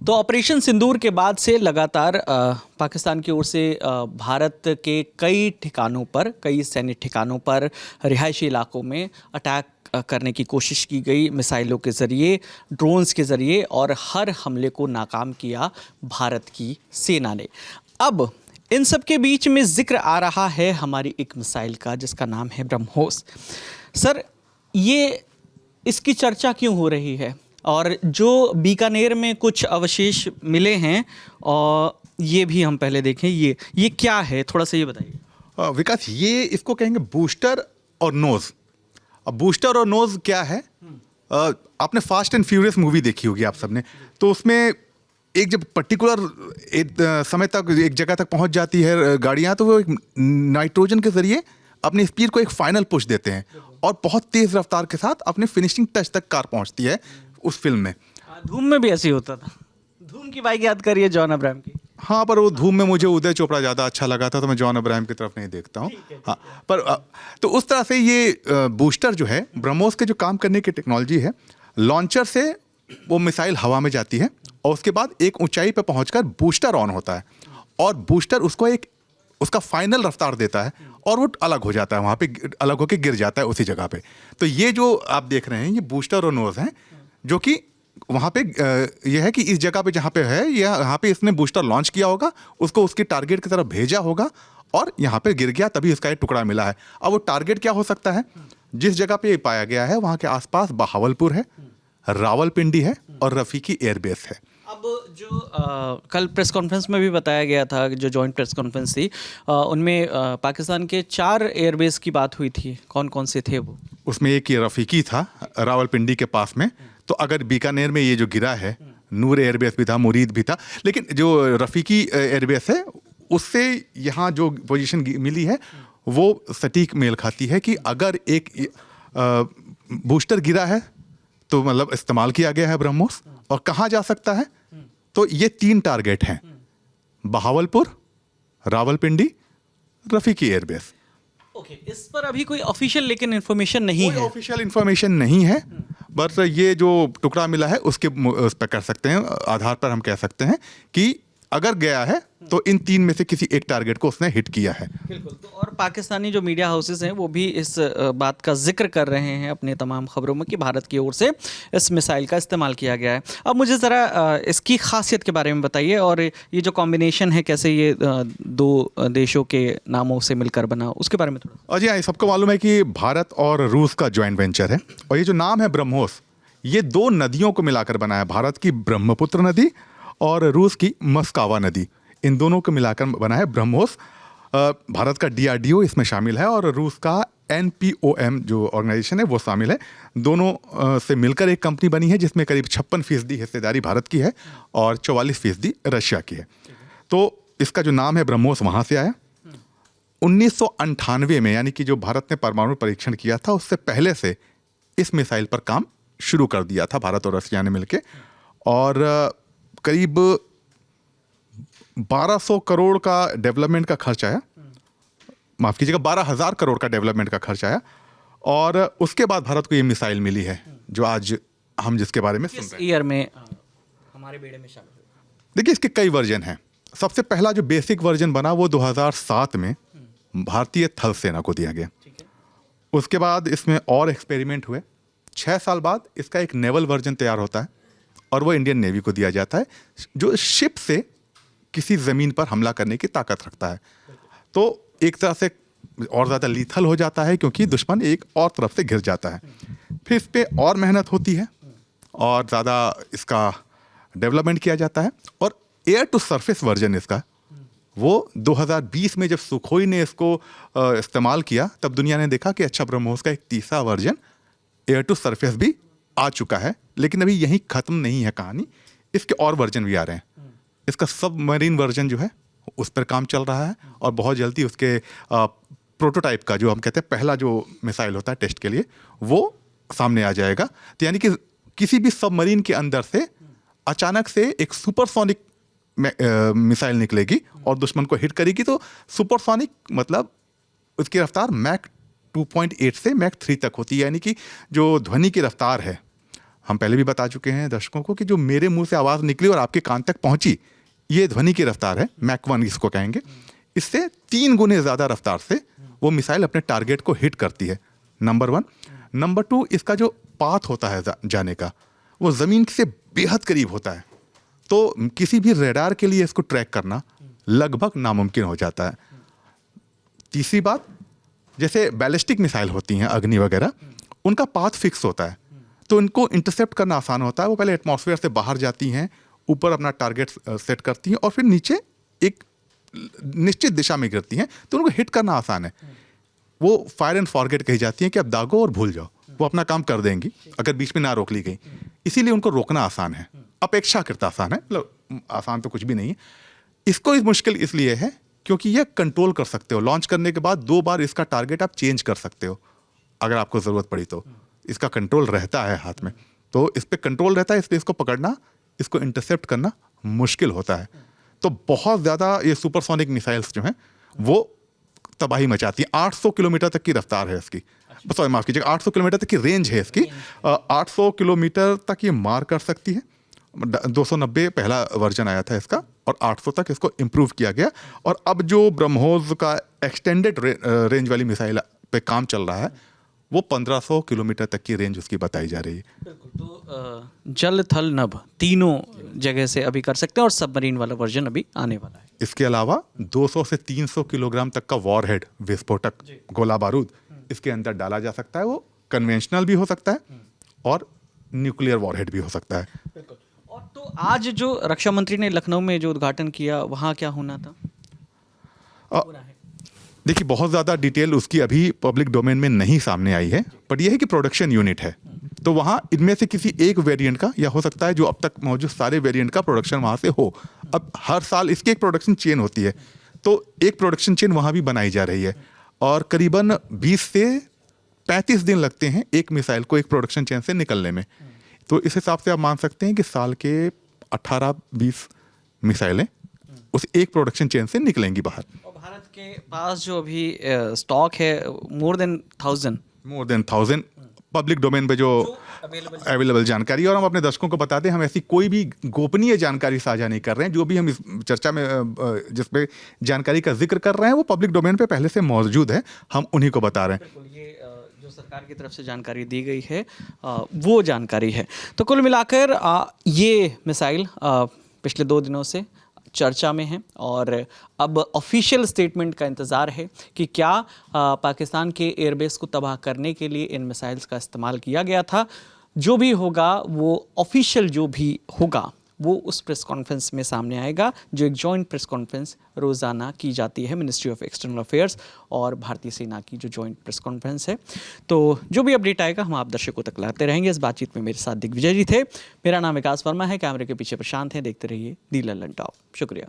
तो ऑपरेशन सिंदूर के बाद से लगातार पाकिस्तान की ओर से भारत के कई ठिकानों पर, कई सैन्य ठिकानों पर, रिहायशी इलाकों में अटैक करने की कोशिश की गई मिसाइलों के ज़रिए, ड्रोन्स के ज़रिए, और हर हमले को नाकाम किया भारत की सेना ने। अब इन सब के बीच में जिक्र आ रहा है हमारी एक मिसाइल का जिसका नाम है ब्रह्मोस। सर, ये इसकी चर्चा क्यों हो रही है? और जो बीकानेर में कुछ अवशेष मिले हैं, और ये भी हम पहले देखें, ये क्या है, थोड़ा सा ये बताइए। विकास, ये इसको कहेंगे बूस्टर और नोज। अब बूस्टर और नोज क्या है? आपने फास्ट एंड फ्यूरियस मूवी देखी होगी आप सबने, तो उसमें एक जब पर्टिकुलर समय तक एक जगह तक पहुंच जाती है गाड़ियां, तो वो एक नाइट्रोजन के जरिए अपनी स्पीड को एक फाइनल पुश देते हैं और बहुत तेज रफ्तार के साथ अपने फिनिशिंग टच तक कार पहुंचती है उस फिल्म में। धूम में भी ऐसे ही होता था। धूम की बाइक याद करिए, जॉन अब्राहम की। हाँ, पर वो धूम में मुझे उदय चोपड़ा ज़्यादा अच्छा लगा था, तो मैं जॉन अब्राहम की तरफ नहीं देखता हूँ। हाँ, पर तो उस तरह से ये बूस्टर जो है, ब्रह्मोस के जो काम करने की टेक्नोलॉजी है, लॉन्चर से वो मिसाइल हवा में जाती है और उसके बाद एक ऊंचाई पर पहुंचकर बूस्टर ऑन होता है और बूस्टर उसको एक उसका फाइनल रफ्तार देता है और वो अलग हो जाता है, वहाँ पे अलग होकर गिर जाता है उसी जगह पे। तो ये जो आप देख रहे हैं, ये बूस्टर और नोज हैं, जो कि वहाँ पे ये है कि इस जगह पे जहाँ पे है, यहाँ पे इसने बूस्टर लॉन्च किया होगा, उसको उसकी टारगेट की तरफ भेजा होगा और यहाँ पे गिर गया, तभी इसका ये टुकड़ा मिला है। अब वो टारगेट क्या हो सकता है? जिस जगह पे ये पाया गया है वहाँ के आसपास बहावलपुर है, रावलपिंडी है और रफीकी एयरबेस है। अब जो कल प्रेस कॉन्फ्रेंस में भी बताया गया था, जो जॉइंट प्रेस कॉन्फ्रेंस थी, उनमें पाकिस्तान के 4 एयरबेस की बात हुई थी। कौन कौन से थे वो? उसमें एक ये रफीकी था रावलपिंडी के पास में। तो अगर बीकानेर में ये जो गिरा है, नूर एयरबेस भी था, मुरीद भी था, लेकिन जो रफीकी एयरबेस है उससे यहाँ जो पोजीशन मिली है वो सटीक मेल खाती है कि अगर एक बूस्टर गिरा है तो मतलब इस्तेमाल किया गया है ब्रह्मोस। और कहाँ जा सकता है? तो ये 3 टारगेट हैं, Bahawalpur, Rawalpindi, Rafiki airbase. Okay, इस पर अभी कोई ऑफिशियल लेकिन इन्फॉर्मेशन नहीं है। ऑफिशियल इन्फॉर्मेशन नहीं है, बस ये जो टुकड़ा मिला है उसके उस पर कर सकते हैं, आधार पर हम कह सकते हैं कि अगर गया है तो इन 3 में से किसी एक टारगेट को उसने हिट किया है। बिल्कुल। तो और पाकिस्तानी जो मीडिया हाउसेस हैं वो भी इस बात का जिक्र कर रहे हैं अपने तमाम खबरों में कि भारत की ओर से इस मिसाइल का इस्तेमाल किया गया है। अब मुझे ज़रा इसकी खासियत के बारे में बताइए, और ये जो कॉम्बिनेशन है, कैसे ये 2 देशों के नामों से मिलकर बना, उसके बारे में थोड़ा। और जी हाँ, सबको मालूम है कि भारत और रूस का जॉइंट वेंचर है, और ये जो नाम है ब्रह्मोस, ये 2 नदियों को मिलाकर बना है, भारत की ब्रह्मपुत्र नदी और रूस की मस्कावा नदी। इन दोनों को मिलाकर बना है ब्रह्मोस। भारत का DRDO इसमें शामिल है और रूस का NPOM जो ऑर्गेनाइजेशन है वो शामिल है। दोनों से मिलकर एक कंपनी बनी है जिसमें करीब 56% हिस्सेदारी भारत की है और 44% रशिया की है। तो इसका जो नाम है ब्रह्मोस वहाँ से आया। 1998 में, यानी कि जो भारत ने परमाणु परीक्षण किया था उससे पहले से इस मिसाइल पर काम शुरू कर दिया था भारत और रशिया ने मिलकर, और करीब 1200 करोड़ का डेवलपमेंट का खर्च आया, माफ़ कीजिएगा 12,000 करोड़ का डेवलपमेंट का खर्च आया, और उसके बाद भारत को ये मिसाइल मिली है जो आज हम जिसके बारे में सुन रहे हैं। ईयर में हमारे बेड़े में शामिल हुई। देखिए, इसके कई वर्जन हैं। सबसे पहला जो बेसिक वर्जन बना वो 2007 में भारतीय थल सेना को दिया गया। उसके बाद इसमें और एक्सपेरिमेंट हुए। 6 साल बाद इसका एक नेवल वर्जन तैयार होता है और वो इंडियन नेवी को दिया जाता है, जो शिप से किसी ज़मीन पर हमला करने की ताकत रखता है। तो एक तरह से और ज़्यादा लीथल हो जाता है क्योंकि दुश्मन एक और तरफ से घिर जाता है। फिर इस पर और मेहनत होती है और ज़्यादा इसका डेवलपमेंट किया जाता है, और एयर टू सरफेस वर्जन इसका वो 2020 में जब सुखोई ने इसको इस्तेमाल किया, तब दुनिया ने देखा कि अच्छा, ब्रह्मोस का एक तीसरा वर्जन एयर टू सरफेस भी आ चुका है। लेकिन अभी यहीं ख़त्म नहीं है कहानी, इसके और वर्जन भी आ रहे हैं। इसका सबमरीन वर्जन जो है उस पर काम चल रहा है और बहुत जल्दी उसके प्रोटोटाइप का, जो हम कहते हैं पहला जो मिसाइल होता है टेस्ट के लिए, वो सामने आ जाएगा। तो यानी कि किसी भी सबमरीन के अंदर से अचानक से एक सुपरसोनिक मिसाइल निकलेगी और दुश्मन को हिट करेगी। तो सुपरसोनिक मतलब उसकी रफ्तार मैक 2.8 से मैक 3 तक होती है, यानी कि जो ध्वनि की रफ्तार है हम पहले भी बता चुके हैं दर्शकों को कि जो मेरे मुंह से आवाज़ निकली और आपके कान तक पहुंची, ये ध्वनि की रफ्तार है, मैक 1 इसको कहेंगे। इससे 3 गुने ज़्यादा रफ्तार से वो मिसाइल अपने टारगेट को हिट करती है, नंबर 1। नंबर 2, इसका जो पाथ होता है जाने का, वो ज़मीन से बेहद करीब होता है, तो किसी भी रेडार के लिए इसको ट्रैक करना लगभग नामुमकिन हो जाता है। तीसरी बात, जैसे बैलिस्टिक मिसाइल होती हैं अग्नि वगैरह, उनका पाथ फिक्स होता है, तो इनको इंटरसेप्ट करना आसान होता है। वो पहले एटमॉस्फेयर से बाहर जाती हैं, ऊपर अपना टारगेट सेट करती हैं और फिर नीचे एक निश्चित दिशा में गिरती हैं, तो उनको हिट करना आसान है। वो फायर एंड फॉरगेट कही जाती हैं कि अब दागो और भूल जाओ, वो अपना काम कर देंगी अगर बीच में ना रोक ली गई। इसीलिए उनको रोकना आसान है, अपेक्षाकृत आसान है, मतलब आसान तो कुछ भी नहीं है। इसको इस मुश्किल इसलिए है क्योंकि ये कंट्रोल कर सकते हो, लॉन्च करने के बाद 2 बार इसका टारगेट आप चेंज कर सकते हो अगर आपको ज़रूरत पड़ी तो। इसका कंट्रोल रहता है हाथ में, तो इस पर कंट्रोल रहता है, इसलिए इसको पकड़ना, इसको इंटरसेप्ट करना मुश्किल होता है। तो बहुत ज़्यादा ये सुपरसोनिक मिसाइल्स जो हैं वो तबाही मचाती हैं। 800 किलोमीटर तक की रफ्तार है इसकी, सॉरी माफ़ कीजिएगा, 800 किलोमीटर तक की रेंज है इसकी। 800 किलोमीटर तक ये मार कर सकती है। 290 पहला वर्जन आया था इसका और 800 तक इसको इम्प्रूव किया गया। और अब जो ब्रह्मोस का एक्सटेंडेड रेंज वाली मिसाइल पे काम चल रहा है, वो 1500 किलोमीटर तक की रेंज उसकी बताई जा रही है। बिल्कुल, तो जल थल नभ तीनों जगह से अभी कर सकते हैं और सबमरीन वाला वर्जन अभी आने वाला है। इसके अलावा 200 से 300 किलोग्राम तक का वॉरहेड, विस्फोटक गोला बारूद इसके अंदर डाला जा सकता है। वो कन्वेंशनल भी हो सकता है और न्यूक्लियर वॉरहेड भी हो सकता है। बिल्कुल। और तो आज जो रक्षा मंत्री ने लखनऊ में जो उद्घाटन किया, वहाँ क्या होना था? देखिए, बहुत ज़्यादा डिटेल उसकी अभी पब्लिक डोमेन में नहीं सामने आई है, बट यह है कि प्रोडक्शन यूनिट है, तो वहाँ इनमें से किसी एक वेरिएंट का, या हो सकता है जो अब तक मौजूद सारे वेरिएंट का प्रोडक्शन वहाँ से हो। अब हर साल इसकी एक प्रोडक्शन चेन होती है, तो एक प्रोडक्शन चेन वहाँ भी बनाई जा रही है और करीबन 20 से 35 दिन लगते हैं एक मिसाइल को एक प्रोडक्शन चेन से निकलने में। तो इस हिसाब से आप मान सकते हैं कि साल के 18-20 मिसाइलें उस एक प्रोडक्शन चेन से निकलेंगी बाहर। और भारत के पास जो अभी स्टॉक है मोर देन 1000 पब्लिक डोमेन पे जो अवेलेबल जानकारी। और हम अपने दर्शकों को बता दें, हम ऐसी कोई भी गोपनीय जानकारी साझा नहीं कर रहे हैं। जो भी हम इस चर्चा में जिस पे जानकारी का जिक्र कर रहे हैं वो पब्लिक डोमेन पे पहले से मौजूद है, हम उन्हीं को बता रहे हैं। बिल्कुल, ये जो सरकार की तरफ से जानकारी दी गई है वो जानकारी है। तो कुल मिलाकर ये मिसाइल पिछले 2 दिनों से चर्चा में है और अब ऑफिशियल स्टेटमेंट का इंतज़ार है कि क्या पाकिस्तान के एयरबेस को तबाह करने के लिए इन मिसाइल्स का इस्तेमाल किया गया था। जो भी होगा वो ऑफिशियल जो भी होगा वो उस प्रेस कॉन्फ्रेंस में सामने आएगा, जो एक जॉइंट प्रेस कॉन्फ्रेंस रोज़ाना की जाती है मिनिस्ट्री ऑफ एक्सटर्नल अफेयर्स और भारतीय सेना की जो जॉइंट प्रेस कॉन्फ्रेंस है। तो जो भी अपडेट आएगा हम आप दर्शकों तक लाते रहेंगे। इस बातचीत में मेरे साथ दिग्विजय जी थे। मेरा नाम विकास वर्मा है, कैमरे के पीछे प्रशांत हैं। देखते रहिए दी लल्लन टॉप। शुक्रिया।